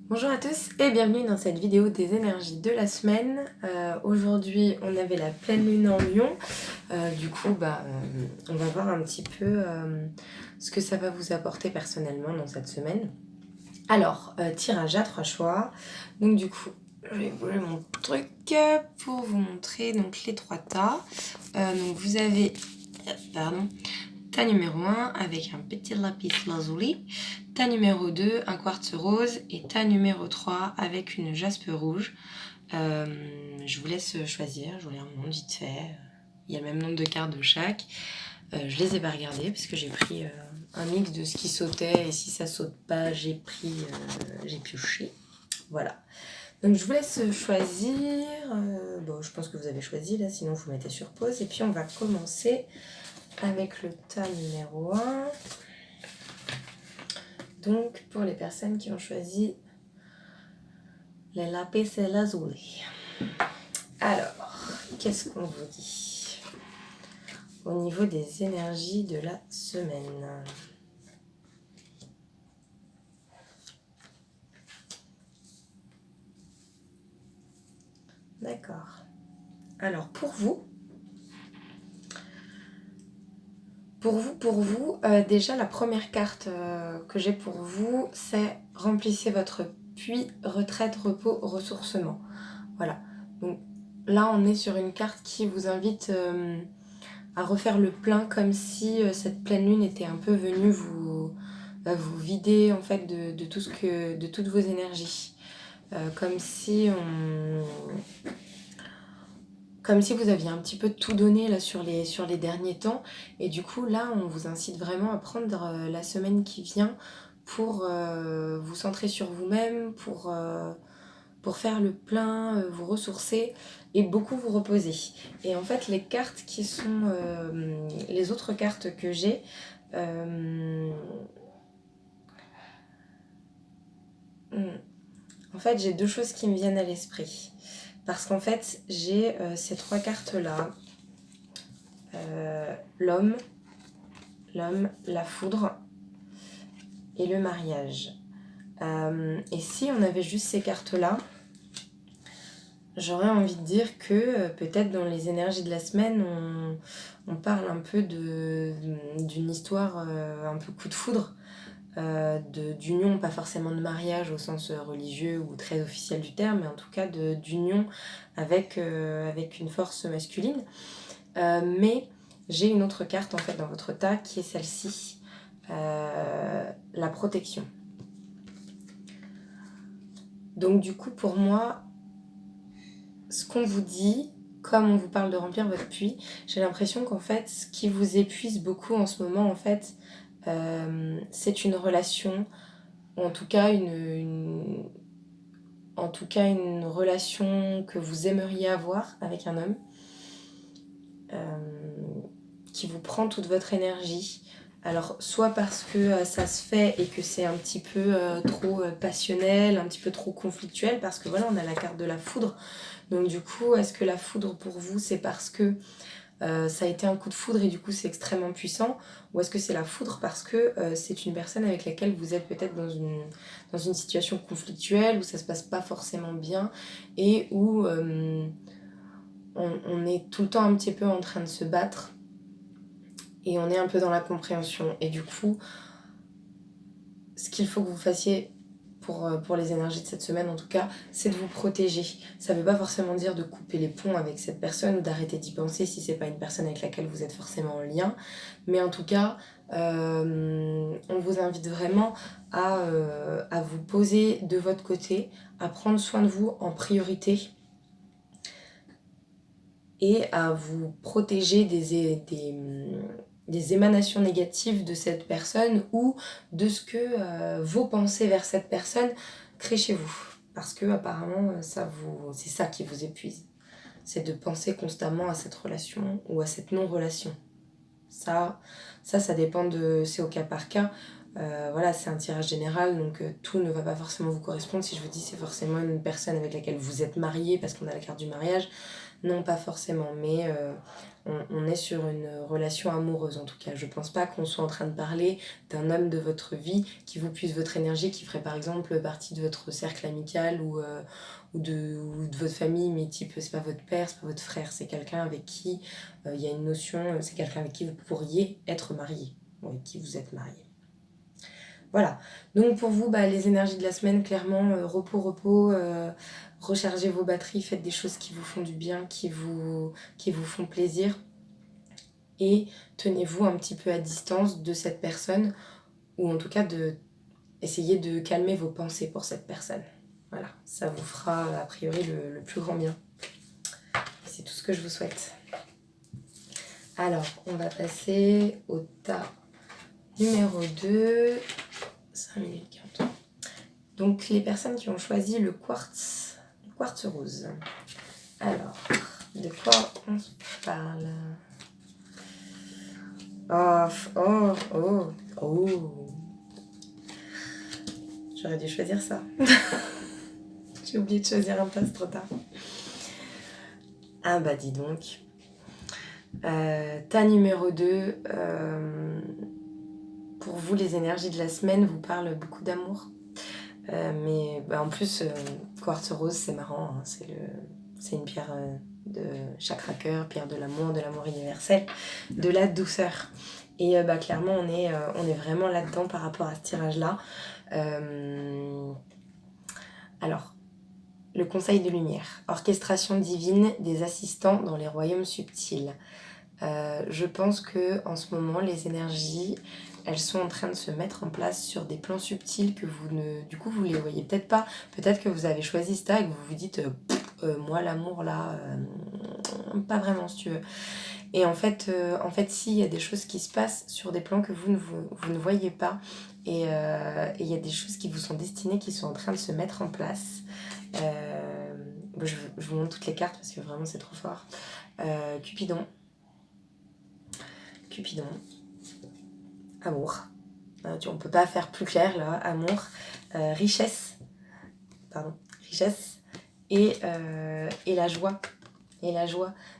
Bonjour à tous et bienvenue dans cette vidéo des énergies de la semaine. Aujourd'hui on avait la pleine lune en Lion, on va voir un petit peu ce que ça va vous apporter personnellement dans cette semaine. Alors, tirage à 3 choix, donc du coup je vais bouger mon truc pour vous montrer donc les 3 tas. Donc vous avez, tas numéro 1 avec un petit lapis lazuli, tas numéro 2 un quartz rose et tas numéro 3 avec une jaspe rouge. Je vous laisse choisir, je vous les remonte vite fait. Il y a le même nombre de cartes de chaque. Je les ai pas regardées parce que j'ai pris un mix de ce qui sautait et si ça saute pas, j'ai pioché. Voilà. Donc je vous laisse choisir. Je pense que vous avez choisi là, sinon vous mettez sur pause. Et puis on va commencer avec le tas numéro 1. Donc, pour les personnes qui ont choisi les lapis lazuli. Alors, qu'est-ce qu'on vous dit au niveau des énergies de la semaine? D'accord. Alors, pour vous, déjà la première carte que j'ai pour vous, c'est remplissez votre puits, retraite, repos, ressourcement. Voilà. Donc là, on est sur une carte qui vous invite à refaire le plein comme si cette pleine lune était un peu venue vous vider en fait de toutes vos énergies. Comme si vous aviez un petit peu tout donné là sur les derniers temps, et du coup là on vous incite vraiment à prendre la semaine qui vient pour vous centrer sur vous-même, pour faire le plein, vous ressourcer et beaucoup vous reposer. Et en fait les cartes qui sont les autres cartes que j'ai, en fait j'ai deux choses qui me viennent à l'esprit. Parce qu'en fait j'ai ces trois cartes là. L'homme, la foudre et le mariage. Et si on avait juste ces cartes-là, j'aurais envie de dire que peut-être dans les énergies de la semaine, on parle un peu d'une histoire un peu coup de foudre, d'union, pas forcément de mariage au sens religieux ou très officiel du terme, mais en tout cas d'union avec une force masculine. Mais j'ai une autre carte en fait dans votre tas qui est celle-ci, la protection. Donc du coup pour moi, ce qu'on vous dit, comme on vous parle de remplir votre puits, j'ai l'impression qu'en fait ce qui vous épuise beaucoup en ce moment en fait, c'est une relation, ou en tout cas une relation que vous aimeriez avoir avec un homme, qui vous prend toute votre énergie. Alors soit parce que ça se fait et que c'est un petit peu trop passionnel, un petit peu trop conflictuel, parce que voilà on a la carte de la foudre. Donc du coup est-ce que la foudre pour vous c'est parce que ça a été un coup de foudre et du coup c'est extrêmement puissant, ou est-ce que c'est la foudre parce que c'est une personne avec laquelle vous êtes peut-être dans une situation conflictuelle où ça se passe pas forcément bien et où on est tout le temps un petit peu en train de se battre et on est un peu dans la compréhension. Et du coup, ce qu'il faut que vous fassiez pour les énergies de cette semaine en tout cas, c'est de vous protéger. Ça veut pas forcément dire de couper les ponts avec cette personne ou d'arrêter d'y penser si c'est pas une personne avec laquelle vous êtes forcément en lien. Mais en tout cas, on vous invite vraiment à vous poser de votre côté, à prendre soin de vous en priorité et à vous protéger des émanations négatives de cette personne ou de ce que vos pensées vers cette personne créent chez vous. Parce que apparemment, c'est ça qui vous épuise. C'est de penser constamment à cette relation ou à cette non-relation. Ça dépend c'est au cas par cas. Voilà, c'est un tirage général, donc tout ne va pas forcément vous correspondre. Si je vous dis c'est forcément une personne avec laquelle vous êtes marié, parce qu'on a la carte du mariage, Non, pas forcément, mais on est sur une relation amoureuse en tout cas. Je pense pas qu'on soit en train de parler d'un homme de votre vie qui vous puise votre énergie, qui ferait par exemple partie de votre cercle amical ou de votre famille, mais type c'est pas votre père, c'est pas votre frère, c'est quelqu'un avec qui il y a une notion, c'est quelqu'un avec qui vous pourriez être marié, ou avec qui vous êtes marié. Voilà, donc pour vous, les énergies de la semaine, clairement, repos, rechargez vos batteries, faites des choses qui vous font du bien, qui vous font plaisir, et tenez-vous un petit peu à distance de cette personne, ou en tout cas essayez de calmer vos pensées pour cette personne. Voilà, ça vous fera a priori le plus grand bien. C'est tout ce que je vous souhaite. Alors, on va passer au tas numéro 2. 5 minutes 40. Donc, les personnes qui ont choisi le quartz rose. Alors, de quoi on se parle? Oh. J'aurais dû choisir ça. J'ai oublié de choisir un tas, c'est trop tard. Ah bah dis donc. Tas numéro 2. Pour vous, les énergies de la semaine vous parlent beaucoup d'amour. Mais en plus, quartz rose, c'est marrant. Hein, c'est une pierre de chakra cœur, pierre de l'amour universel, de la douceur. Et clairement, on est vraiment là-dedans par rapport à ce tirage-là. Alors, le conseil de lumière. Orchestration divine des assistants dans les royaumes subtils. Je pense que en ce moment, les énergies, elles sont en train de se mettre en place sur des plans subtils que vous les voyez peut-être pas. Peut-être que vous avez choisi ça et que vous vous dites moi l'amour là, pas vraiment si tu veux. Et en fait si, il y a des choses qui se passent sur des plans que vous ne voyez pas. Et il y a des choses qui vous sont destinées, qui sont en train de se mettre en place. Je vous montre toutes les cartes parce que vraiment c'est trop fort. Cupidon, amour. On peut pas faire plus clair là, amour, richesse et la joie.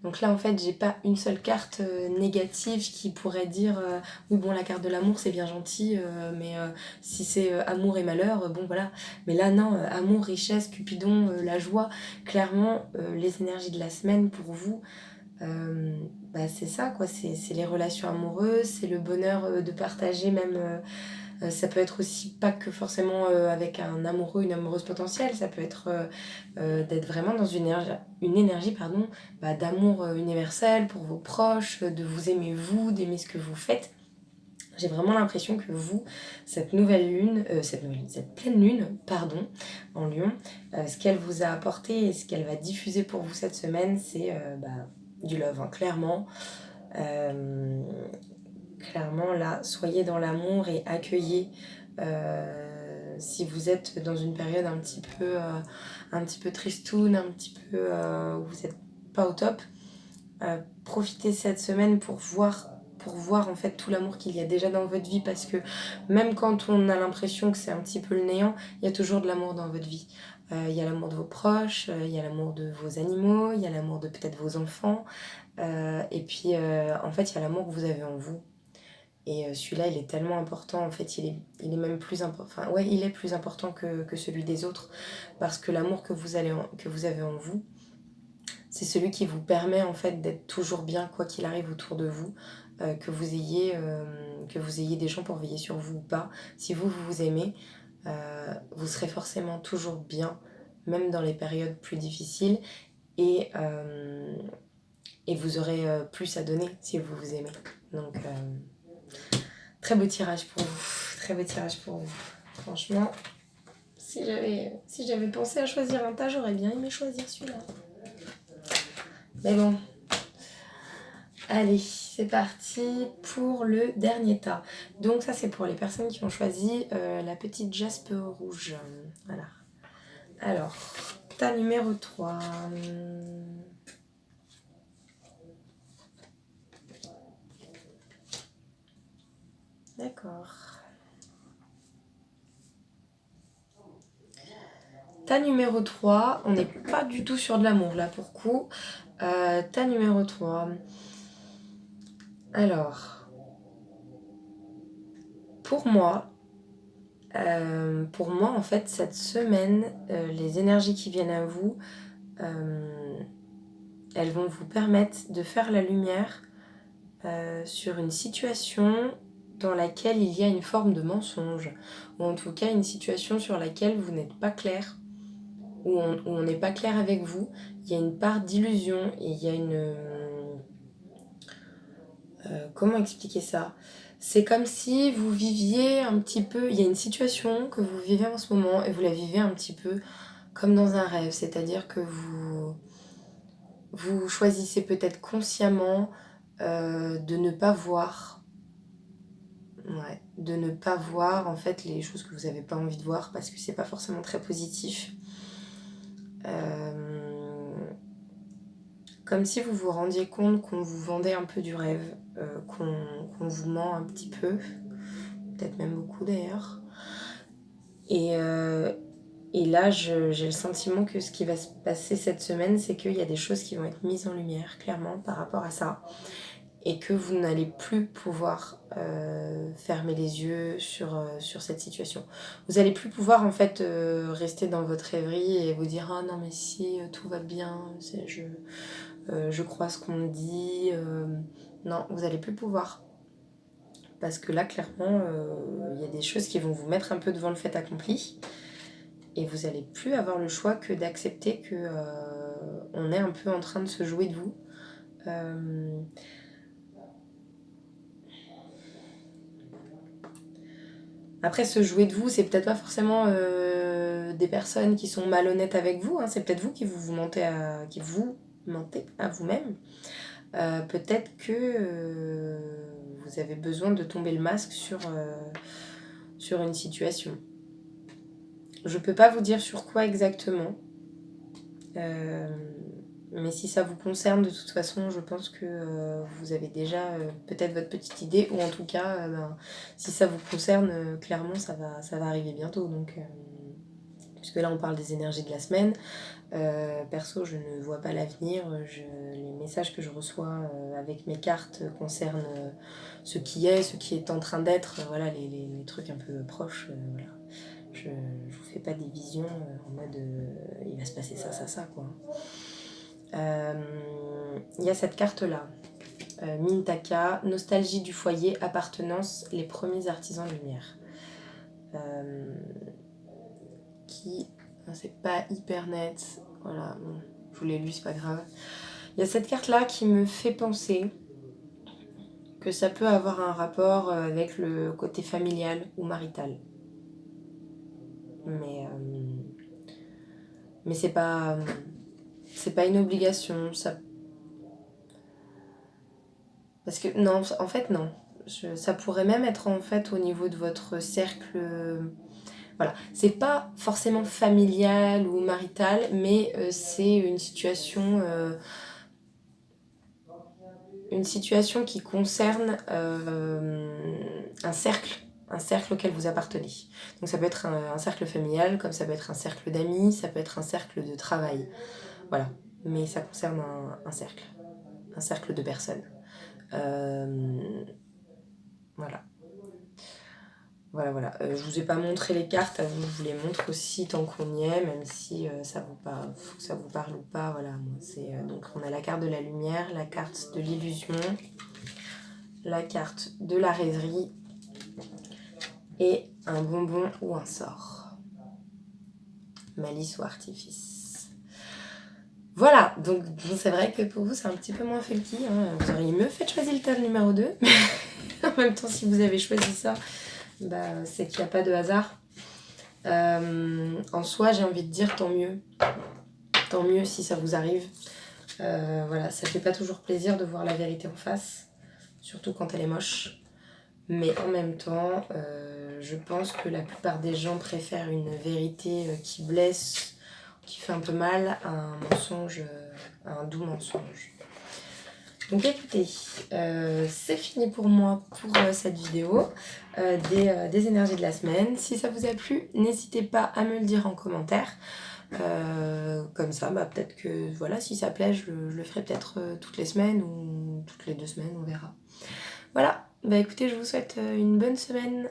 Donc là en fait j'ai pas une seule carte négative qui pourrait dire oui bon la carte de l'amour c'est bien gentil mais si c'est amour et malheur bon voilà, mais là non, amour, richesse, Cupidon, la joie, clairement les énergies de la semaine pour vous. C'est ça quoi, c'est les relations amoureuses, c'est le bonheur de partager même, ça peut être aussi pas que forcément avec un amoureux, une amoureuse potentielle, ça peut être d'être vraiment dans une énergie d'amour universel pour vos proches, de vous aimer vous, d'aimer ce que vous faites. J'ai vraiment l'impression que vous, cette pleine lune, en Lion, ce qu'elle vous a apporté et ce qu'elle va diffuser pour vous cette semaine, c'est du love, hein, clairement. Clairement, là, soyez dans l'amour et accueillez. Si vous êtes dans une période un petit peu tristoune, un petit peu où vous n'êtes pas au top, profitez cette semaine pour voir en fait tout l'amour qu'il y a déjà dans votre vie, parce que même quand on a l'impression que c'est un petit peu le néant, il y a toujours de l'amour dans votre vie. Il y a l'amour de vos proches, il y a l'amour de vos animaux, il y a l'amour de peut-être vos enfants, et puis en fait il y a l'amour que vous avez en vous. Et celui-là, il est tellement important, en fait, il est même plus important, il est plus important que celui des autres, parce que l'amour que vous avez en vous, c'est celui qui vous permet en fait d'être toujours bien quoi qu'il arrive autour de vous, que vous ayez des gens pour veiller sur vous ou pas. Si vous aimez, vous serez forcément toujours bien, même dans les périodes plus difficiles, et vous aurez plus à donner si vous vous aimez. Donc très beau tirage pour vous. Franchement, si j'avais pensé à choisir un tas, j'aurais bien aimé choisir celui-là. Mais bon. Allez, c'est parti pour le dernier tas. Donc ça, c'est pour les personnes qui ont choisi la petite jaspe rouge. Voilà. Alors, tas numéro 3. D'accord. Ta numéro 3, on n'est pas du tout sur de l'amour là pour coup. Ta numéro 3. Alors, pour moi en fait, cette semaine, les énergies qui viennent à vous, elles vont vous permettre de faire la lumière sur une situation dans laquelle il y a une forme de mensonge, ou en tout cas une situation sur laquelle vous n'êtes pas clair, où on n'est pas clair avec vous. Il y a une part d'illusion et il y a une... comment expliquer ça ? C'est comme si vous viviez un petit peu... Il y a une situation que vous vivez en ce moment et vous la vivez un petit peu comme dans un rêve, c'est-à-dire que vous choisissez peut-être consciemment de ne pas voir. Ouais, de ne pas voir en fait les choses que vous n'avez pas envie de voir parce que c'est pas forcément très positif. Comme si vous vous rendiez compte qu'on vous vendait un peu du rêve, qu'on vous ment un petit peu, peut-être même beaucoup d'ailleurs. Et là, j'ai le sentiment que ce qui va se passer cette semaine, c'est qu'il y a des choses qui vont être mises en lumière, clairement, par rapport à ça. Et que vous n'allez plus pouvoir fermer les yeux sur cette situation. Vous n'allez plus pouvoir en fait rester dans votre rêverie et vous dire « Ah non mais si, tout va bien, je crois ce qu'on me dit. » Non, vous n'allez plus pouvoir. Parce que là, clairement, il y a des choses qui vont vous mettre un peu devant le fait accompli. Et vous n'allez plus avoir le choix que d'accepter que on est un peu en train de se jouer de vous. Après, se jouer de vous, c'est peut-être pas forcément des personnes qui sont malhonnêtes avec vous. Hein. C'est peut-être vous qui vous mentez à vous-même. Peut-être que vous avez besoin de tomber le masque sur une situation. Je peux pas vous dire sur quoi exactement. Mais si ça vous concerne, de toute façon, je pense que vous avez déjà peut-être votre petite idée, ou en tout cas, si ça vous concerne, clairement, ça va arriver bientôt. Donc, puisque là, on parle des énergies de la semaine. Perso, je ne vois pas l'avenir. Les messages que je reçois avec mes cartes concernent ce qui est en train d'être, voilà, les trucs un peu proches. Voilà. Je vous fais pas des visions en mode il va se passer ça, quoi. Il y a cette carte-là. Mintaka, nostalgie du foyer, appartenance, les premiers artisans de lumière. Qui... C'est pas hyper net. Voilà, bon, je vous l'ai lu, c'est pas grave. Il y a cette carte-là qui me fait penser que ça peut avoir un rapport avec le côté familial ou marital. Mais c'est pas une obligation. Ça... Parce que non, en fait non. Ça pourrait même être en fait au niveau de votre cercle. Voilà, c'est pas forcément familial ou marital, mais c'est une situation qui concerne un cercle auquel vous appartenez. Donc ça peut être un cercle familial, comme ça peut être un cercle d'amis, ça peut être un cercle de travail. Voilà, mais ça concerne un cercle de personnes. Voilà. Voilà. Je vous ai pas montré les cartes, je vous les montre aussi tant qu'on y est, même si ça vous parle ou pas. Voilà, moi, donc on a la carte de la lumière, la carte de l'illusion, la carte de la rêverie et un bonbon ou un sort. Malice ou artifice. Voilà, donc c'est vrai que pour vous c'est un petit peu moins funky. Hein. Vous auriez mieux fait de choisir le thème numéro 2. En même temps, si vous avez choisi ça, c'est qu'il n'y a pas de hasard. En soi, j'ai envie de dire tant mieux. Tant mieux si ça vous arrive. Voilà, ça fait pas toujours plaisir de voir la vérité en face, surtout quand elle est moche. Mais en même temps, je pense que la plupart des gens préfèrent une vérité qui blesse, qui fait un peu mal, à un mensonge, à un doux mensonge. Donc écoutez, c'est fini pour moi pour cette vidéo des énergies de la semaine. Si ça vous a plu, n'hésitez pas à me le dire en commentaire. Comme ça, bah, peut-être que voilà, si ça plaît, je le ferai peut-être toutes les semaines ou toutes les 2 semaines, on verra. Voilà, bah écoutez, je vous souhaite une bonne semaine